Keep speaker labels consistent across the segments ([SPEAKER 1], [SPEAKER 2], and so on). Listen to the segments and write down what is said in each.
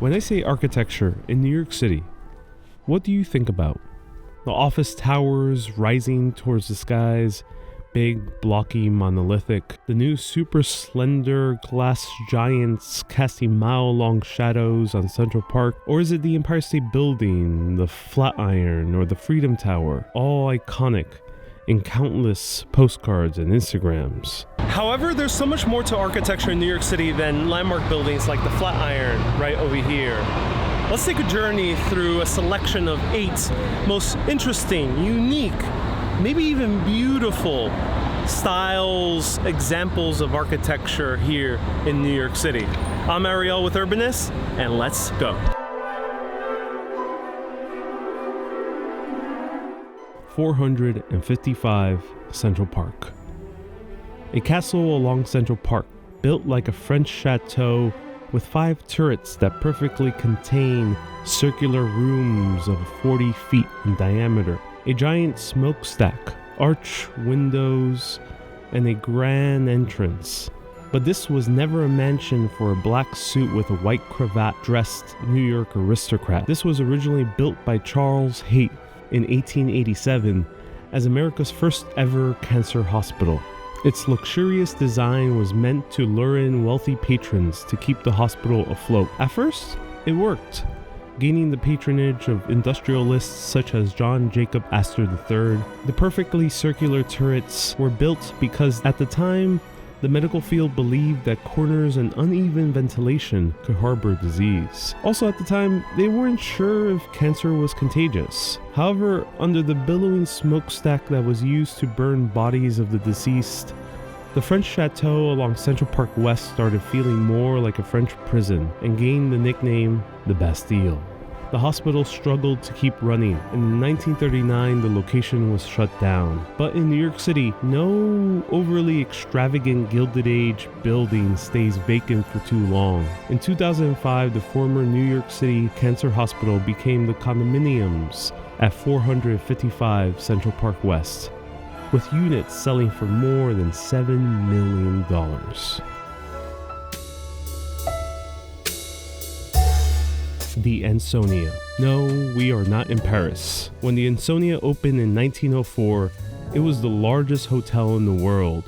[SPEAKER 1] When I say architecture in New York City, what do you think about? The office towers rising towards the skies, big, blocky, monolithic. The new super slender glass giants casting mile-long shadows on Central Park. Or is it the Empire State Building, the Flatiron, or the Freedom Tower? All iconic in countless postcards and Instagrams. However, there's so much more to architecture in New York City than landmark buildings like the Flatiron right over here. Let's take a journey through a selection of 8 most interesting, unique, maybe even beautiful styles, examples of architecture here in New York City. I'm Ariel with Urbanist, and let's go. 455 Central Park. A castle along Central Park, built like a French chateau with 5 turrets that perfectly contain circular rooms of 40 feet in diameter, a giant smokestack, arch windows, and a grand entrance. But this was never a mansion for a black suit with a white cravat dressed New York aristocrat. This was originally built by Charles Haight in 1887 as America's first ever cancer hospital. Its luxurious design was meant to lure in wealthy patrons to keep the hospital afloat. At first, it worked, gaining the patronage of industrialists such as John Jacob Astor III. The perfectly circular turrets were built because at the time, the medical field believed that corners and uneven ventilation could harbor disease. Also at the time, they weren't sure if cancer was contagious. However, under the billowing smokestack that was used to burn bodies of the deceased, the French chateau along Central Park West started feeling more like a French prison and gained the nickname the Bastille. The hospital struggled to keep running, and in 1939 the location was shut down. But in New York City, no overly extravagant Gilded Age building stays vacant for too long. In 2005, the former New York City Cancer Hospital became the condominiums at 455 Central Park West, with units selling for more than $7 million. The Ansonia. No, we are not in Paris. When the Ansonia opened in 1904, it was the largest hotel in the world.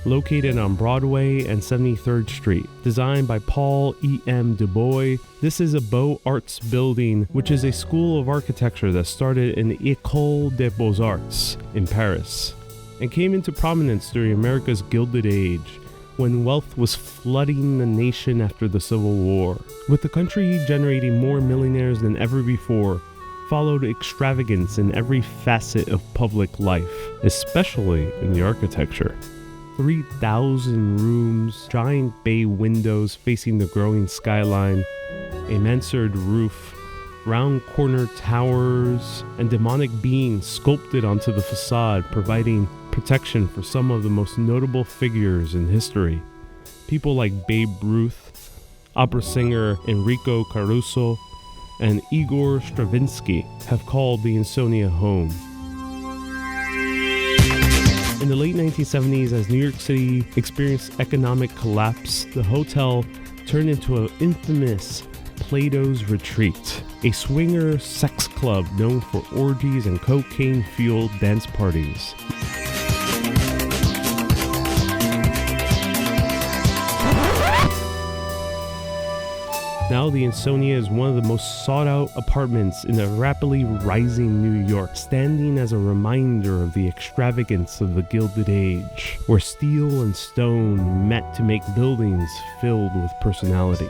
[SPEAKER 1] Located on Broadway and 73rd Street, designed by Paul E.M. Du Bois, this is a Beaux-Arts building, which is a school of architecture that started in the École des Beaux-Arts in Paris, and came into prominence during America's Gilded Age, when wealth was flooding the nation after the Civil War. With the country generating more millionaires than ever before, followed extravagance in every facet of public life, especially in the architecture. 3,000 rooms, giant bay windows facing the growing skyline, a mansard roof, round corner towers, and demonic beings sculpted onto the facade, providing protection for some of the most notable figures in history. People like Babe Ruth, opera singer Enrico Caruso, and Igor Stravinsky have called the Ansonia home. In the late 1970s, as New York City experienced economic collapse, the hotel turned into an infamous Plato's Retreat, a swinger sex club known for orgies and cocaine-fueled dance parties. Now the Ansonia is one of the most sought-out apartments in a rapidly rising New York, standing as a reminder of the extravagance of the Gilded Age, where steel and stone met to make buildings filled with personality.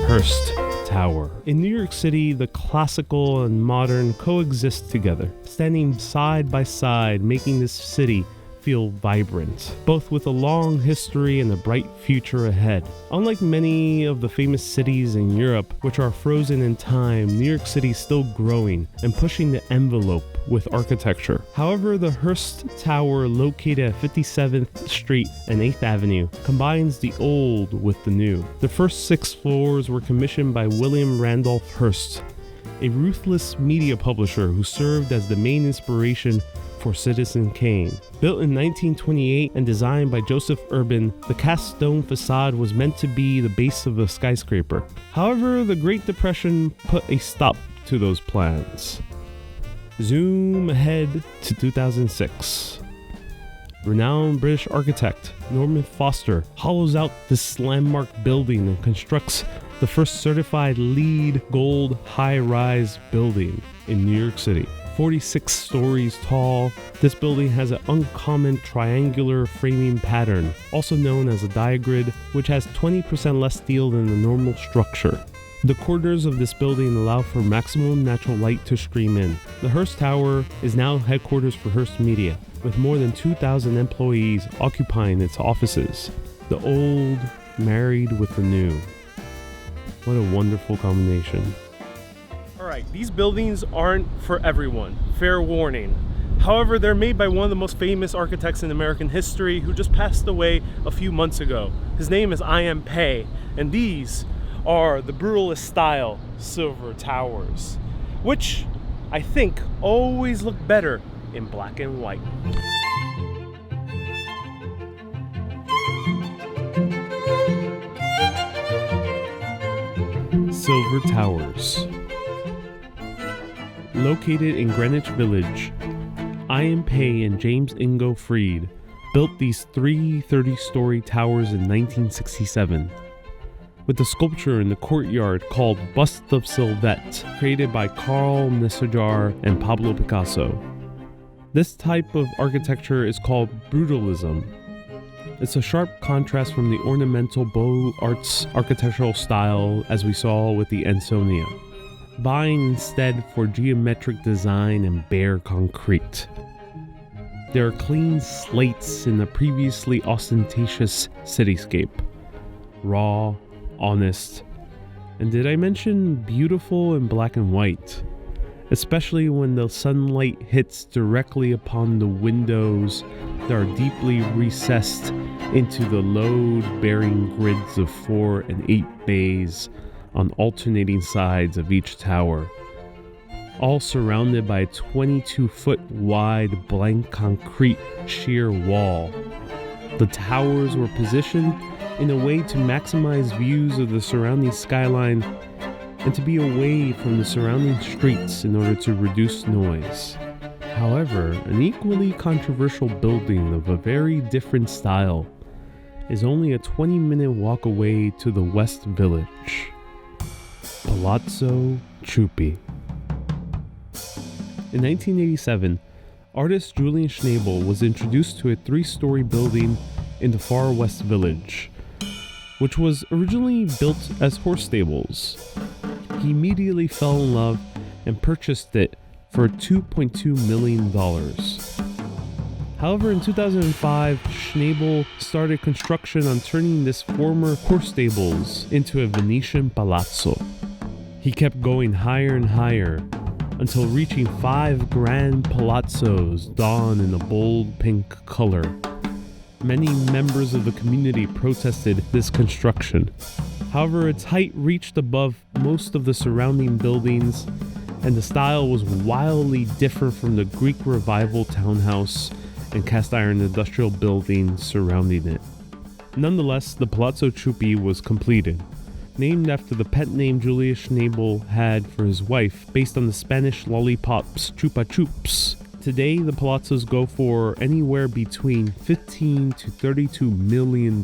[SPEAKER 1] Hearst Tower. In New York City, the classical and modern coexist together, standing side by side, making this city feel vibrant, both with a long history and a bright future ahead. Unlike many of the famous cities in Europe, which are frozen in time, New York City is still growing and pushing the envelope with architecture. However, the Hearst Tower, located at 57th Street and 8th Avenue, combines the old with the new. The first 6 floors were commissioned by William Randolph Hearst, a ruthless media publisher who served as the main inspiration for Citizen Kane. Built in 1928 and designed by Joseph Urban, the cast stone facade was meant to be the base of a skyscraper. However, the Great Depression put a stop to those plans. Zoom ahead to 2006. Renowned British architect Norman Foster hollows out this landmark building and constructs the first certified LEED Gold high-rise building in New York City. 46 stories tall, this building has an uncommon triangular framing pattern, also known as a diagrid, which has 20% less steel than the normal structure. The corridors of this building allow for maximum natural light to stream in. The Hearst Tower is now headquarters for Hearst Media, with more than 2,000 employees occupying its offices. The old married with the new. What a wonderful combination. Alright, these buildings aren't for everyone, fair warning. However, they're made by one of the most famous architects in American history who just passed away a few months ago. His name is I.M. Pei, and these are the brutalist style silver towers, which I think always look better in black and white. Silver Towers. Located in Greenwich Village, I.M. Pei and James Ingo Freed built these three 30-story towers in 1967. With a sculpture in the courtyard called Bust of Sylvette, created by Carl Nessejar and Pablo Picasso. This type of architecture is called brutalism. It's a sharp contrast from the ornamental Beaux-Arts architectural style as we saw with the Ansonia, vying instead for geometric design and bare concrete. There are clean slates in the previously ostentatious cityscape. Raw, honest, and did I mention beautiful in black and white? Especially when the sunlight hits directly upon the windows that are deeply recessed into the load-bearing grids of 4 and 8 bays on alternating sides of each tower, all surrounded by a 22-foot wide blank concrete sheer wall. The towers were positioned in a way to maximize views of the surrounding skyline and to be away from the surrounding streets in order to reduce noise. However, an equally controversial building of a very different style is only a 20-minute walk away to the West Village. Palazzo Chupi. In 1987, artist Julian Schnabel was introduced to a 3-story building in the far West Village, which was originally built as horse stables. He immediately fell in love and purchased it for $2.2 million. However, in 2005, Schnabel started construction on turning this former horse stables into a Venetian palazzo. He kept going higher and higher until reaching 5 grand palazzos donned in a bold pink color. Many members of the community protested this construction. However, its height reached above most of the surrounding buildings, and the style was wildly different from the Greek Revival townhouse and cast iron industrial buildings surrounding it. Nonetheless, the Palazzo Chupi was completed, named after the pet name Julius Schnabel had for his wife, based on the Spanish lollipops Chupa Chups. Today, the palazzos go for anywhere between $15 to $32 million.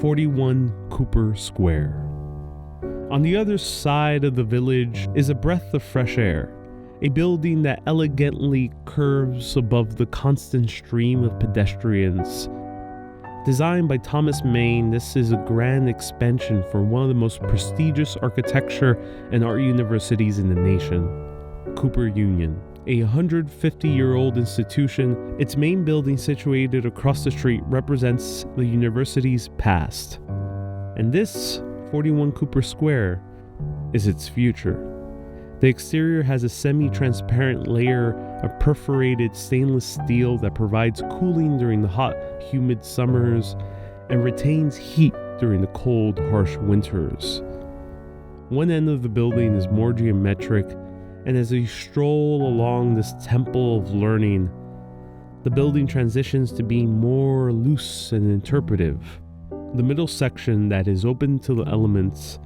[SPEAKER 1] 41 Cooper Square. On the other side of the village is a breath of fresh air, a building that elegantly curves above the constant stream of pedestrians. Designed by Thomas Maine, this is a grand expansion for one of the most prestigious architecture and art universities in the nation, Cooper Union. A 150-year-old institution, its main building situated across the street represents the university's past. And this, 41 Cooper Square, is its future. The exterior has a semi-transparent layer of perforated stainless steel that provides cooling during the hot, humid summers and retains heat during the cold, harsh winters. One end of the building is more geometric And as you stroll along this temple of learning, the building transitions to being more loose and interpretive. The middle section that is open to the elements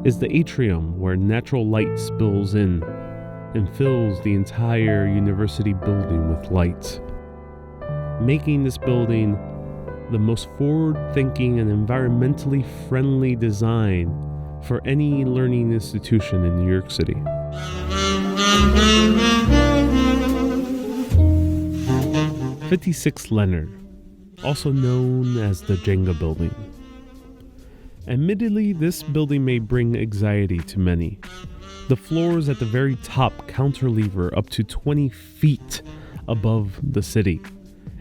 [SPEAKER 1] is the atrium, where natural light spills in and fills the entire university building with light, making this building the most forward-thinking and environmentally friendly design for any learning institution in New York City. 56 Leonard, also known as the Jenga building. Admittedly, this building may bring anxiety to many. The floors at the very top counterlever up to 20 feet above the city.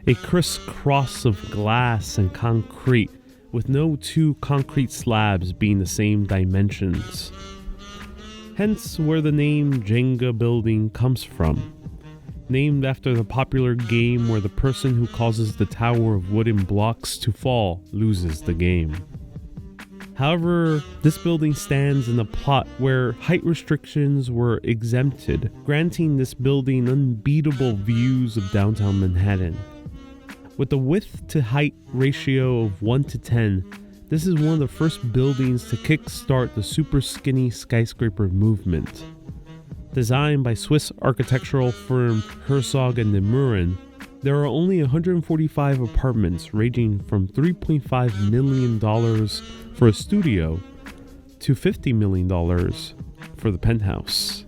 [SPEAKER 1] A crisscross of glass and concrete, with no two concrete slabs being the same dimensions. Hence where the name Jenga building comes from. Named after the popular game where the person who causes the tower of wooden blocks to fall loses the game. However, this building stands in a plot where height restrictions were exempted, granting this building unbeatable views of downtown Manhattan. With a width to height ratio of 1:10, this is one of the first buildings to kickstart the super skinny skyscraper movement. Designed by Swiss architectural firm Herzog & de Meuron, there are only 145 apartments ranging from $3.5 million for a studio to $50 million for the penthouse.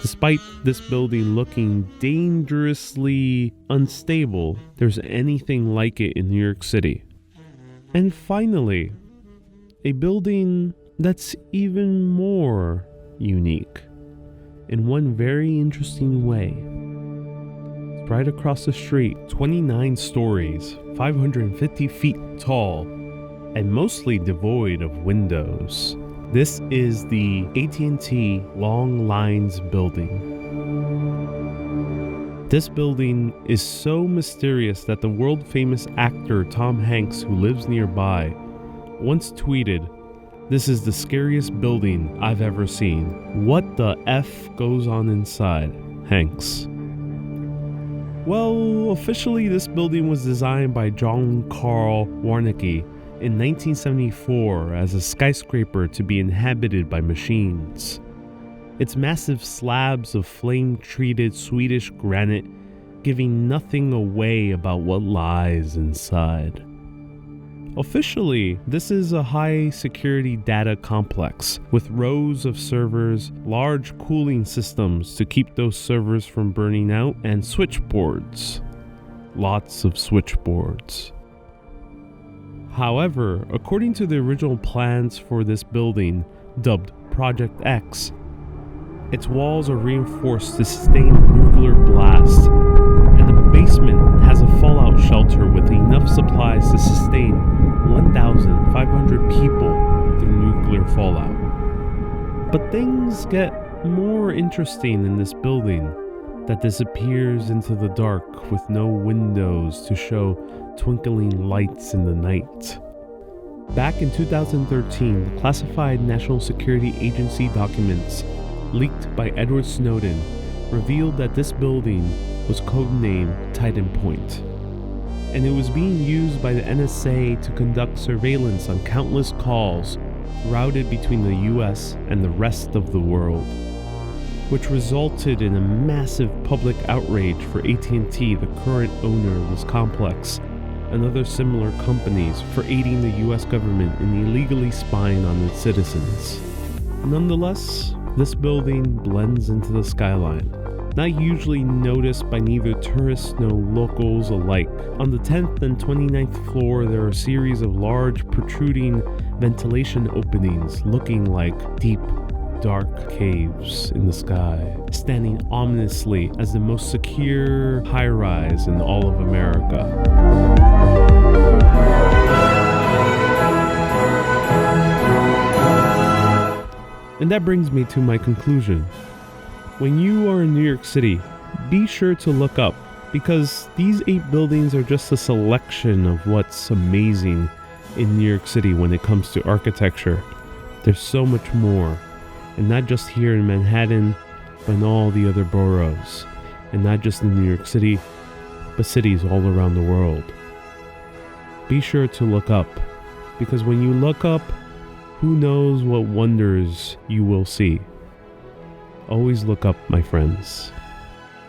[SPEAKER 1] Despite this building looking dangerously unstable, there's anything like it in New York City. And finally, a building that's even more unique in one very interesting way. It's right across the street, 29 stories, 550 feet tall, and mostly devoid of windows. This is the AT&T Long Lines building. This building is so mysterious that the world-famous actor Tom Hanks, who lives nearby, once tweeted, "This is the scariest building I've ever seen. What the F goes on inside, Hanks?" Well, officially this building was designed by John Carl Warnecke in 1974 as a skyscraper to be inhabited by machines. Its massive slabs of flame-treated Swedish granite giving nothing away about what lies inside. Officially, this is a high-security data complex with rows of servers, large cooling systems to keep those servers from burning out, and switchboards. Lots of switchboards. However, according to the original plans for this building, dubbed Project X, its walls are reinforced to sustain a nuclear blast, and the basement has a fallout shelter with enough supplies to sustain 1,500 people through nuclear fallout. But things get more interesting in this building that disappears into the dark with no windows to show twinkling lights in the night. Back in 2013, the classified National Security Agency documents leaked by Edward Snowden revealed that this building was codenamed Titan Point, and it was being used by the NSA to conduct surveillance on countless calls routed between the US and the rest of the world, which resulted in a massive public outrage for AT&T, the current owner of this complex, and other similar companies for aiding the US government in illegally spying on its citizens. Nonetheless, this building blends into the skyline, not usually noticed by neither tourists nor locals alike. On the 10th and 29th floor, there are a series of large protruding ventilation openings looking like deep, dark caves in the sky, standing ominously as the most secure high-rise in all of America. And that brings me to my conclusion. When you are in New York City, be sure to look up, because these 8 buildings are just a selection of what's amazing in New York City when it comes to architecture. There's so much more, and not just here in Manhattan, but in all the other boroughs, and not just in New York City, but cities all around the world. Be sure to look up, because when you look up, who knows what wonders you will see. Always look up, my friends.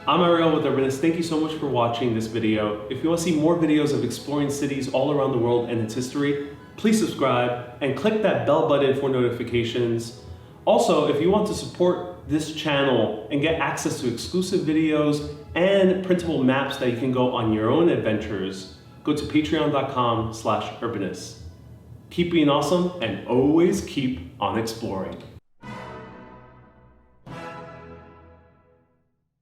[SPEAKER 1] I'm Ariel with Urbanist. Thank you so much for watching this video. If you want to see more videos of exploring cities all around the world and its history, please subscribe and click that bell button for notifications. Also, if you want to support this channel and get access to exclusive videos and printable maps that you can go on your own adventures, go to patreon.com/urbanist. Keep being awesome and always keep on exploring.